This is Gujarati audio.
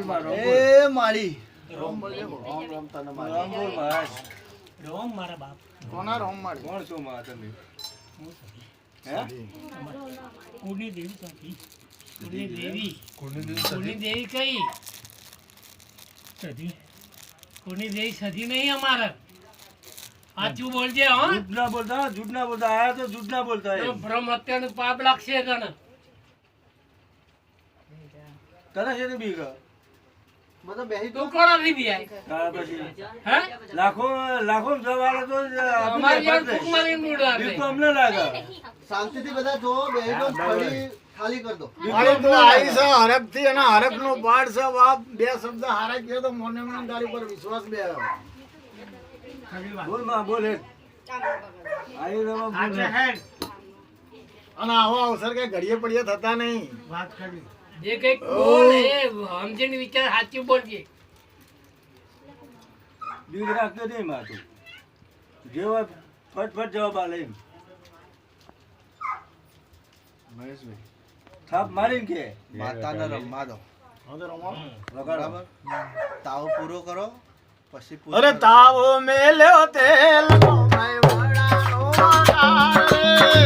એ માળી રોમ બોલજે રોમ રોમ તને માળી રામ બોલ મહારાજ રોમ મારા બાપ કોના રોમ માળી કોણ છો માં તમે હે કુળની દેવી સાથી કુળની દેવી કઈ સધી કુળની દેવી સધી નહીં અમારે સાચું બોલજે હો झूठ ना बोलता आया तो झूठ ना बोलता है ભ્રમ હત્યાનું પાપ લાગશે તને તને છે ને બીક મને બેહી તું કોણ આવી બી તારા પછી હે લાખો સવાલ તો અમારી યાર ફૂક મારી મૂડા બીક તો અમને લાગે શાંતિથી બધા જો બેહી તો ફરી ખાલી કર દો મારે તો આઈ છે હરફ થી અને હરફ નો પાઠ છે બાપ બે શબ્દ હારા કહે તો મોને મને તારી પર વિશ્વાસ બે આવ્યો બોલ માં બોલ હે આઈ રવા બોલ હે અને આવો અવસર કે ઘડીએ પડીએ થતા નહીં વાત કરી જે કઈ બોલ એ સમજીને વિચાર સાચું બોલજે બીક રાખતો નહીં માં તું જેવા ફટફટ જવાબ આલે એમ મહેશભાઈ થાપ મારીને કે માતાને રમવા દો હવે રમો બરાબર તાવ પૂરો કરો પછી અરે તાવો મેલ્યો તેલ નો ભાઈ વડાનો વડારે